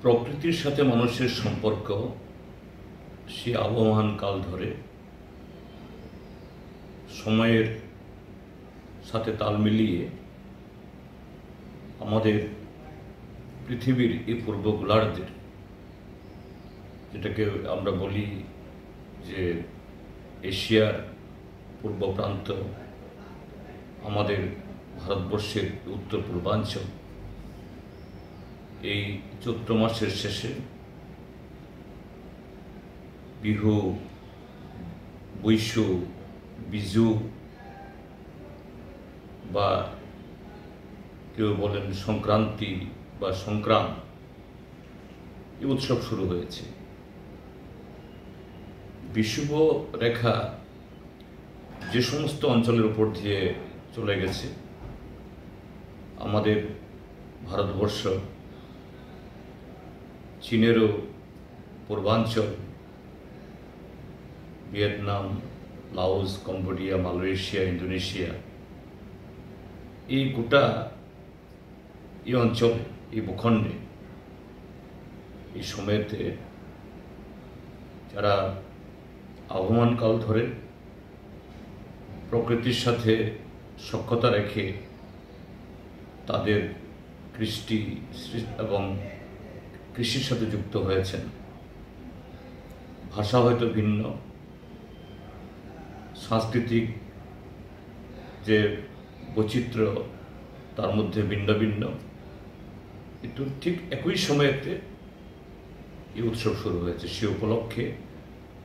প্রকৃতির সাথে মানুষের সম্পর্ক সে আবহমান কাল ধরে সময়ের সাথে তাল মিলিয়ে আমাদের পৃথিবীর এই পূর্ব গোলার্ধের, যেটাকে আমরা বলি যে এশিয়ার পূর্ব প্রান্ত, আমাদের ভারতবর্ষের উত্তর পূর্বাঞ্চল, এই চৈত্র মাসের শেষে বিহু, বৈশু, বিজু বা কেউ বলেন সংক্রান্তি বা সংক্রান্ত, এই উৎসব শুরু হয়েছে। বিষুব রেখা যে সমস্ত অঞ্চলের উপর দিয়ে চলে গেছে, আমাদের ভারতবর্ষ, চীনেরও পূর্বাঞ্চল, Vietnam, Laos, Cambodia, Malaysia, Indonesia, এই গোটা এই অঞ্চলে, এই ভূখণ্ডে এই সময়তে যারা আবহমানকাল ধরে প্রকৃতির সাথে সখ্যতা রেখে তাদের কৃষ্টি এবং কৃষির সাথে যুক্ত হয়েছেন। ভাষা হয়তো ভিন্ন, সাংস্কৃতিক যে বৈচিত্র্য তার মধ্যে ভিন্ন ভিন্ন, কিন্তু ঠিক একই সময়েতে এই উৎসব শুরু হয়েছে। সে উপলক্ষে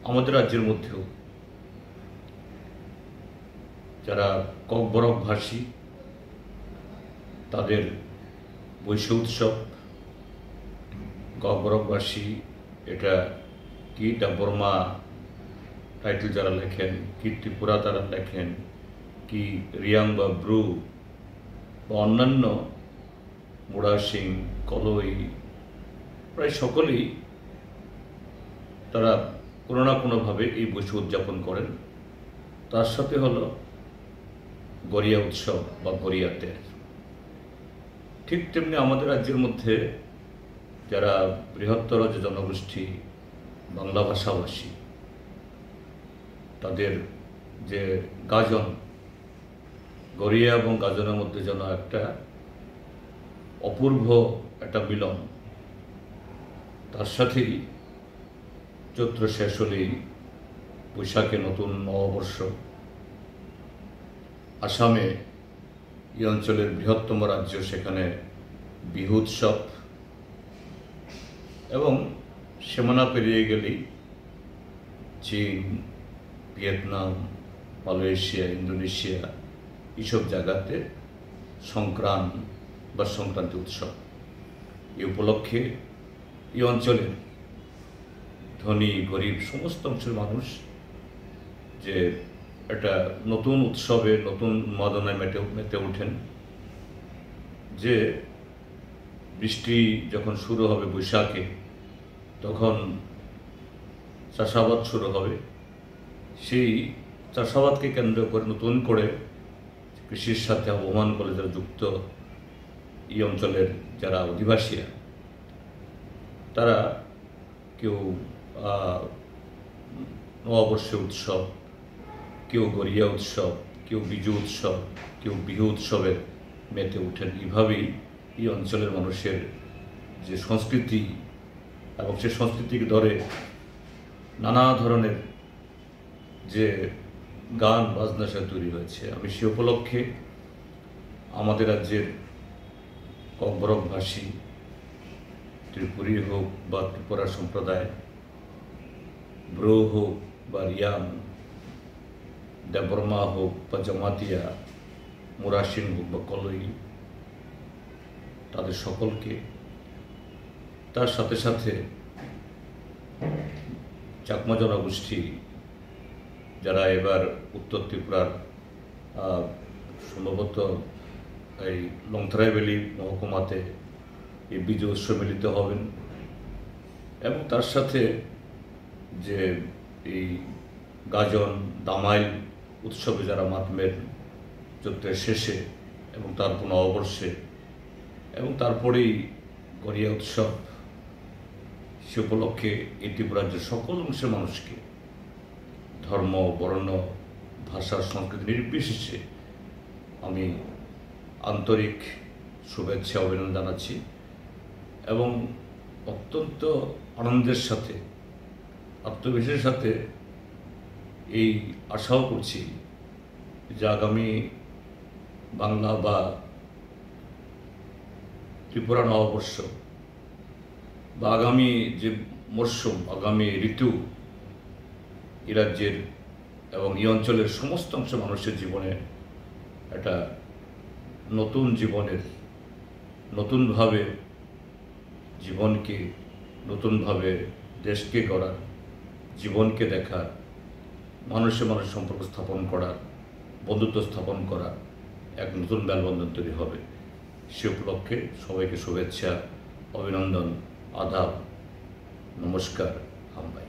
আমাদের রাজ্যের মধ্যেও যারা ককবরক ভাষী, তাদের বৈশ উৎসব, ককবরকবাসী, এটা কি বর্মা টাইটেল যারা লেখেন, কি ত্রিপুরা তারা লেখেন, কি রিয়াং বা ব্রু বা অন্যান্য মুড়াসিং, কলই, প্রায় সকলেই তারা কোনো না কোনোভাবে এই বৈশু উদযাপন করেন। তার সাথে হলো গড়িয়া উৎসব বা গড়িয়াতে। ঠিক তেমনি আমাদের রাজ্যের মধ্যে যারা বৃহত্তর যে জনগোষ্ঠী বাংলা ভাষাভাষী, তাদের যে গাজন, গড়িয়া এবং গাজনের মধ্যে যেন একটা অপূর্ব একটা মিলন। তার সাথেই চৈত্র শেষ হলেই বৈশাখে নতুন নববর্ষ। আসামে এই অঞ্চলের বৃহত্তম রাজ্য, সেখানে বিহু উৎসব, এবং সীমানা পেরিয়ে গেলেই চীন, ভিয়েতনাম, মালয়েশিয়া, ইন্দোনেশিয়া, এইসব জায়গাতে সংক্রান্ত বা সংক্রান্তি উৎসব। এই উপলক্ষে এই অঞ্চলের ধনী গরিব সমস্ত অংশের মানুষ যে একটা নতুন উৎসবে, নতুন উন্মাদনায় মেতে ওঠেন। যে বৃষ্টি যখন শুরু হবে বৈশাখে, তখন চাষাবাদ শুরু হবে। সেই চাষাবাদকে কেন্দ্র করে নতুন করে কৃষির সাথে আবহমান করে যারা যুক্ত এই অঞ্চলের যারা অধিবাসীরা, তারা কেউ নববর্ষে উৎসব, কেউ গড়িয়া উৎসব, কেউ বিজু উৎসব, কেউ বিহু উৎসবে মেতে ওঠেন। এইভাবেই এই অঞ্চলের মানুষের যে সংস্কৃতি, এবং সে সংস্কৃতিকে ধরে নানা ধরনের যে গান বাজনা সে তৈরি হয়েছে। আমি সে উপলক্ষে আমাদের রাজ্যের ককবরক ভাষী, ত্রিপুরী হোক বা ত্রিপুরা সম্প্রদায়, ব্রো হোক বা রিয়াং, দেববর্মা হোক বা জমাতিয়া, মুরাসিন হোক বা কলই, তাদের সকলকে, তার সাথে সাথে চাকমা জনগোষ্ঠী যারা এবার উত্তর ত্রিপুরার সম্ভবত এই লংথরাই ভ্যালি মহকুমাতে এই বিজয় উৎসব মিলিত হবেন, এবং তার সাথে যে এই গাজন, দামাইল উৎসবে যারা মাতমের চৈত্রের শেষে এবং তারপর নববর্ষে, এবং তারপরেই গড়িয়া উৎসব সে উপলক্ষে এই ত্রিপুরা রাজ্যের সকল অংশের মানুষকে ধর্ম, বর্ণ, ভাষা, সংস্কৃতি নির্বিশেষে আমি আন্তরিক শুভেচ্ছা অভিনন্দন জানাচ্ছি এবং অত্যন্ত আনন্দের সাথে, আত্মবিশ্বাসের সাথে এই আশাও করছি যে আগামী বাংলা বা ত্রিপুরা নববর্ষ বা আগামী যে মরশুম, আগামী ঋতু এই রাজ্যের এবং এই অঞ্চলের সমস্ত অংশ মানুষের জীবনে একটা নতুন জীবনের, নতুনভাবে জীবনকে, নতুনভাবে দেশকে গড়ার, জীবনকে দেখার, মানুষের মানুষ সম্পর্ক স্থাপন করার, বন্ধুত্ব স্থাপন করার এক নতুন মেলবন্ধন তৈরি হবে। সে উপলক্ষে সবাইকে শুভেচ্ছা, অভিনন্দন, আদাব, নমস্কার, হামবাই।